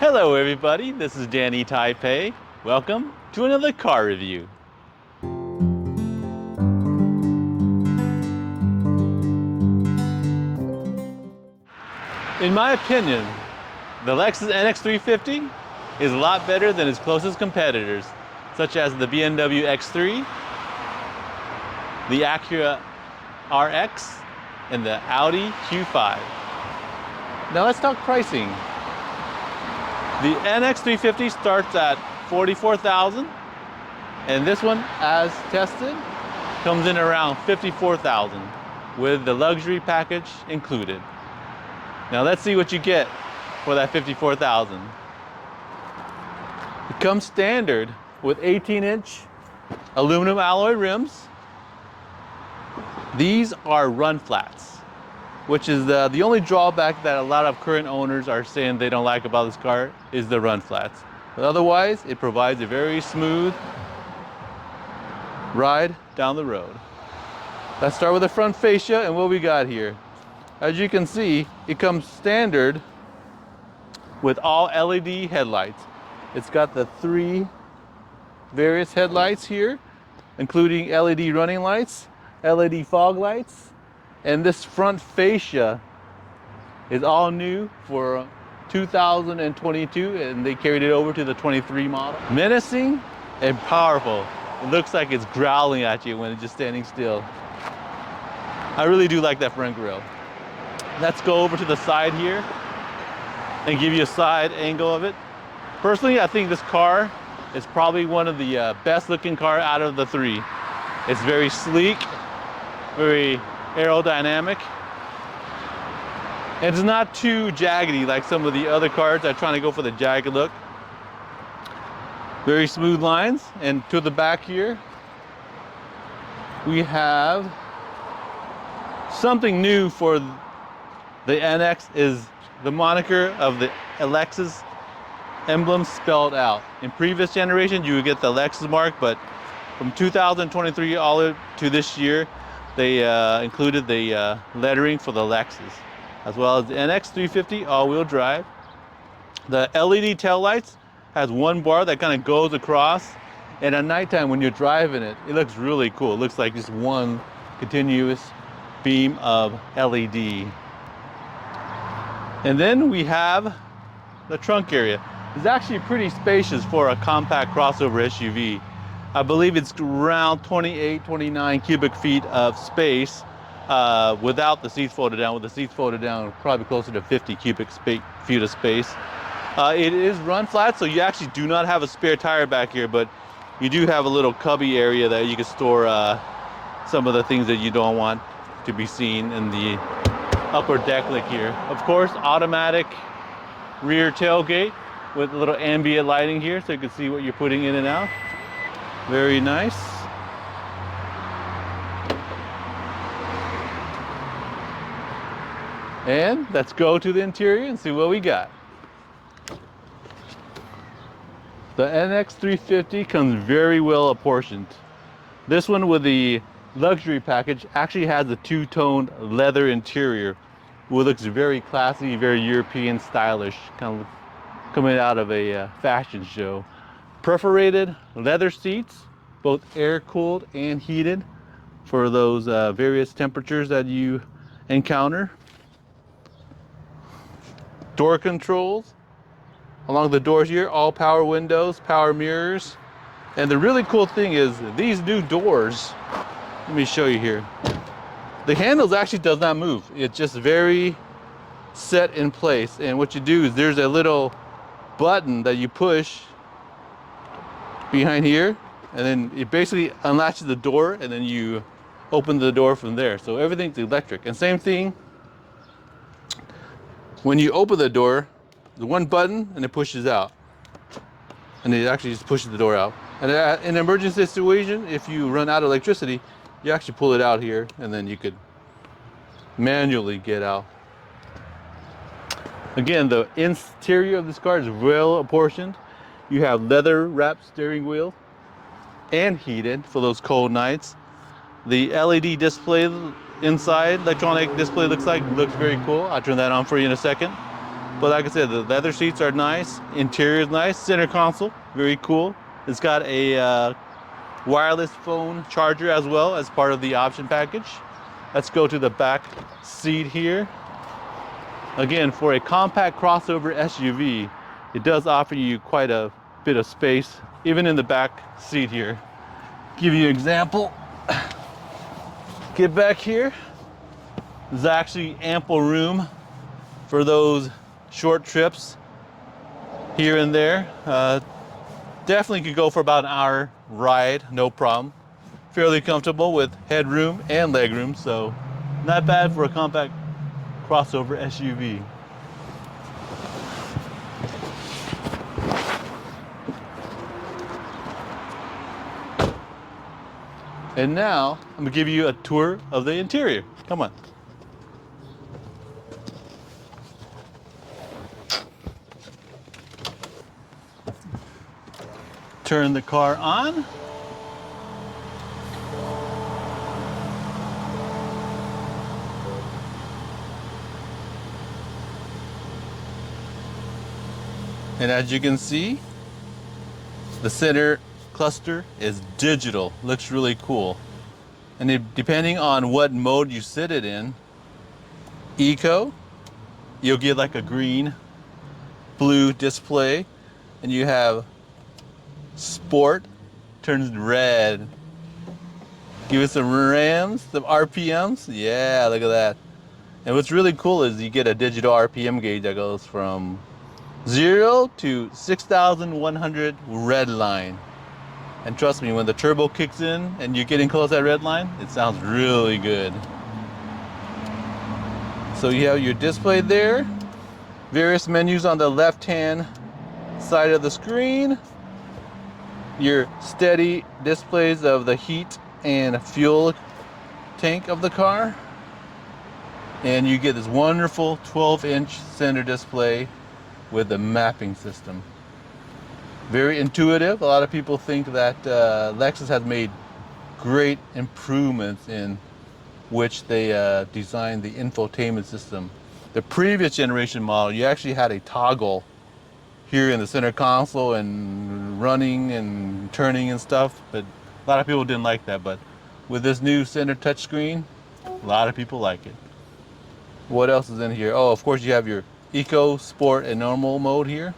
Hello everybody, this is Danny Taipay. Welcome to another car review. In my opinion, the Lexus NX350 is a lot better than its closest competitors, such as the BMW X3, the Acura RX, and the Audi Q5. Now let's talk pricing. The NX350 starts at $44,000, and this one, as tested, comes in around $54,000 with the luxury package included. Now let's see what you get for that $54,000. It comes standard with 18-inch aluminum alloy rims. These are run flats, which is the only drawback that a lot of current owners are saying they don't like about this car is the run flats. But otherwise, it provides a very smooth ride down the road. Let's start with the front fascia and what we got here. As you can see, it comes standard with all LED headlights. It's got the 3 various headlights here, including LED running lights, LED fog lights, and this front fascia is all new for 2022, and they carried it over to the 23 model. Menacing and powerful. It looks like it's growling at you when it's just standing still. I really do like that front grille. Let's go over to the side here and give you a side angle of it. Personally, I think this car is probably one of the best looking car out of the 3. It's very sleek, very aerodynamic. And it's not too jaggedy like some of the other cars that are trying to go for the jagged look. Very smooth lines. And to the back here, we have something new for the NX is the moniker of the Lexus emblem spelled out. In previous generations, you would get the Lexus mark, but from 2023 all to this year, they included the lettering for the Lexus, as well as the NX350 all-wheel drive. The LED taillights has one bar that kind of goes across, and at nighttime when you're driving it, it looks really cool. It looks like just one continuous beam of LED. And then we have the trunk area. It's actually pretty spacious for a compact crossover SUV. I believe it's around 28, 29 cubic feet of space without the seats folded down. With the seats folded down, probably closer to 50 cubic feet of space. It is run flat, so you actually do not have a spare tire back here, but you do have a little cubby area that you can store some of the things that you don't want to be seen in the upper deck lid here. Of course, automatic rear tailgate with a little ambient lighting here so you can see what you're putting in and out. Very nice. And let's go to the interior and see what we got. The NX350 comes very well apportioned. This one with the luxury package actually has a 2-tone leather interior, which looks very classy, very European stylish, kind of coming out of a fashion show. Perforated leather seats, both air-cooled and heated for those various temperatures that you encounter. Door controls along the doors here, all power windows, power mirrors. And the really cool thing is these new doors, let me show you here. The handles actually does not move. It's just very set in place. And what you do is there's a little button that you push behind here, and then it basically unlatches the door, and then you open the door from there. So everything's electric. And same thing, when you open the door, the one button and it pushes out, and it actually just pushes the door out. And in an emergency situation, if you run out of electricity, you actually pull it out here, and then you could manually get out. Again, the interior of this car is well apportioned. You have leather wrapped steering wheel and heated for those cold nights. The LED display inside, electronic display looks very cool. I'll turn that on for you in a second. But like I said, the leather seats are nice, interior is nice, center console, very cool. It's got a wireless phone charger as well as part of the option package. Let's go to the back seat here. Again, for a compact crossover SUV, it does offer you quite a bit of space, even in the back seat here. Give you an example. Get back here. There's actually ample room for those short trips here and there. Definitely could go for about an hour ride, no problem. Fairly comfortable with headroom and legroom, so not bad for a compact crossover SUV. And now I'm gonna give you a tour of the interior. Come on. Turn the car on. And as you can see, the center cluster is digital. Looks really cool. And depending on what mode you sit it in, Eco, you'll get like a green, blue display, and you have Sport, turns red. Give it some RAMs, some RPMs. Yeah, look at that. And what's really cool is you get a digital RPM gauge that goes from 0 to 6,100 red line. And trust me, when the turbo kicks in and you're getting close to that red line, it sounds really good. So you have your display there, various menus on the left-hand side of the screen, your steady displays of the heat and fuel tank of the car, and you get this wonderful 12-inch center display with the mapping system. Very intuitive. A lot of people think that Lexus has made great improvements in which they designed the infotainment system. The previous generation model, you actually had a toggle here in the center console and running and turning and stuff, but a lot of people didn't like that. But with this new center touchscreen, a lot of people like it. What else is in here? Oh, of course you have your Eco, Sport, and Normal mode here.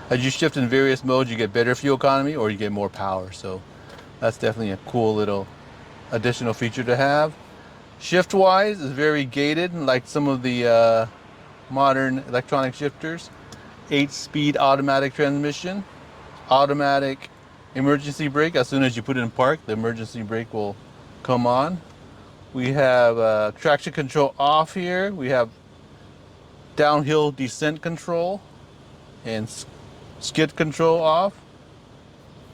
As you shift in various modes, you get better fuel economy or you get more power. So that's definitely a cool little additional feature to have. Shift-wise is very gated, like some of the modern electronic shifters. 8-speed automatic transmission, automatic emergency brake. As soon as you put it in park, the emergency brake will come on. We have traction control off here. We have downhill descent control and skid control off,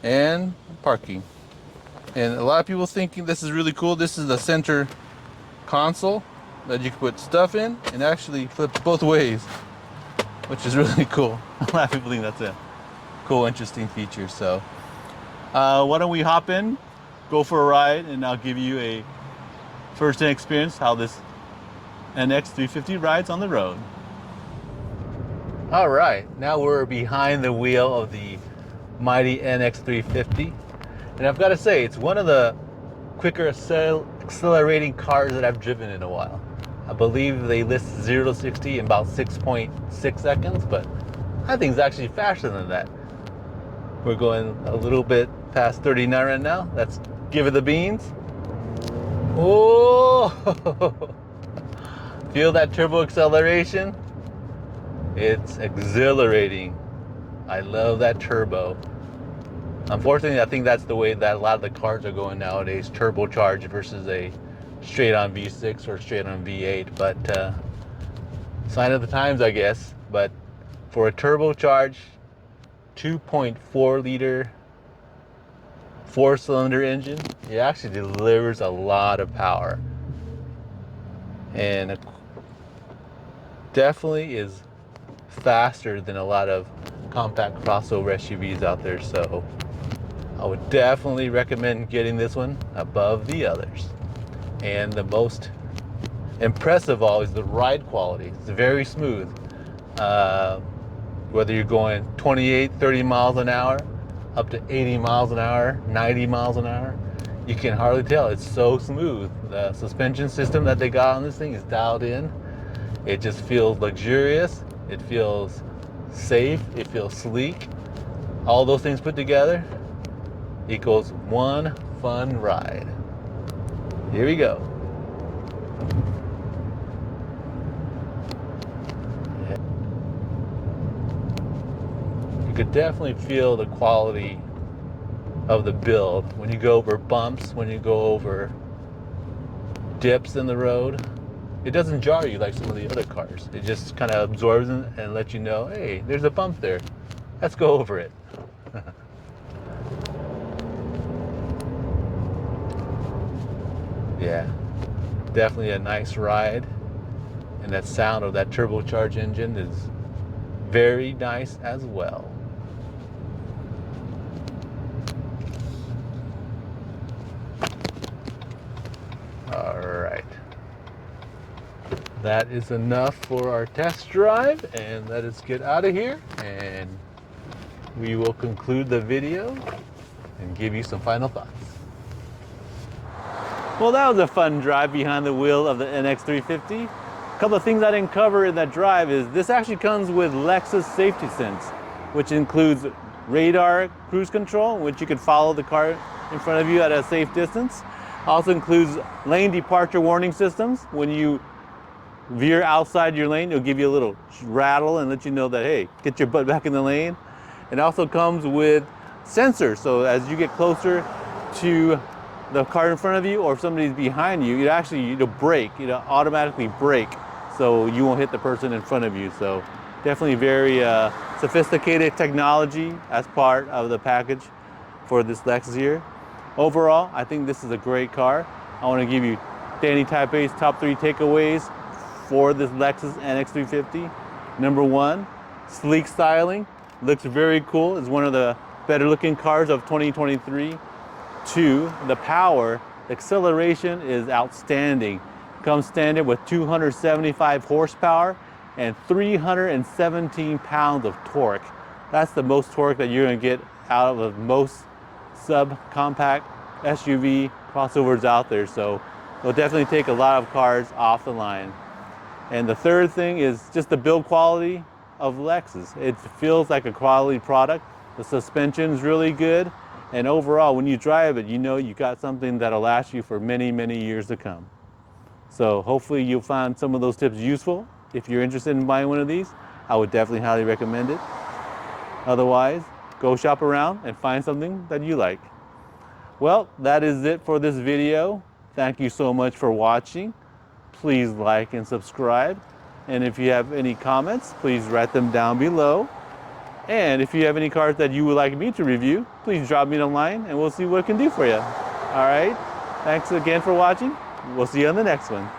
and parking. And a lot of people thinking this is really cool. This is the center console that you can put stuff in and actually flip both ways, which is really cool. A lot of people think that's a cool, interesting feature. So why don't we hop in, go for a ride, and I'll give you a first-hand experience how this NX350 rides on the road. All right, now we're behind the wheel of the mighty NX350. And I've got to say, it's one of the quicker accelerating cars that I've driven in a while. I believe they list 0 to 60 in about 6.6 seconds, but I think it's actually faster than that. We're going a little bit past 39 right now. Let's give it the beans. Oh, feel that turbo acceleration? It's exhilarating. I love that turbo. Unfortunately, I think that's the way that a lot of the cars are going nowadays, turbocharged versus a straight-on V6 or straight-on V8. But sign of the times, I guess. But for a turbocharged 2.4 liter 4-cylinder engine, it actually delivers a lot of power, and it definitely is faster than a lot of compact crossover SUVs out there. So I would definitely recommend getting this one above the others. And the most impressive of all is the ride quality. It's very smooth. Whether you're going 28, 30 miles an hour, up to 80 miles an hour, 90 miles an hour, you can hardly tell. It's so smooth. The suspension system that they got on this thing is dialed in. It just feels luxurious. It feels safe. It feels sleek. All those things put together equals one fun ride. Here we go. You could definitely feel the quality of the build when you go over bumps, when you go over dips in the road. It doesn't jar you like some of the other cars. It just kind of absorbs and lets you know, hey, there's a bump there. Let's go over it. Yeah, definitely a nice ride. And that sound of that turbocharged engine is very nice as well. All right. That is enough for our test drive, and let us get out of here, and we will conclude the video and give you some final thoughts. Well, that was a fun drive behind the wheel of the NX350. A couple of things I didn't cover in that drive is this actually comes with Lexus Safety Sense, which includes radar cruise control, which you can follow the car in front of you at a safe distance. Also includes lane departure warning systems. When you veer outside your lane, it'll give you a little rattle and let you know that, hey, get your butt back in the lane. It also comes with sensors, so as you get closer to the car in front of you, or if somebody's behind you, it'll brake, it'll automatically brake, so you won't hit the person in front of you. So definitely very sophisticated technology as part of the package for this Lexus here. Overall, I think this is a great car. I want to give you Danny Taipay's top 3 takeaways for this Lexus NX350. Number 1, sleek styling. Looks very cool. It's one of the better looking cars of 2023. 2, the power. The acceleration is outstanding. Comes standard with 275 horsepower and 317 pounds of torque. That's the most torque that you're going to get out of most subcompact SUV crossovers out there. So it'll definitely take a lot of cars off the line. And the third thing is just the build quality of Lexus. It feels like a quality product. The suspension is really good. And overall, when you drive it, you know you got something that'll last you for many, many years to come. So hopefully you'll find some of those tips useful. If you're interested in buying one of these, I would definitely highly recommend it. Otherwise, go shop around and find something that you like. Well, that is it for this video. Thank you so much for watching. Please like and subscribe. And if you have any comments, please write them down below. And if you have any cars that you would like me to review, please drop me a line and we'll see what I can do for you. All right. Thanks again for watching. We'll see you on the next one.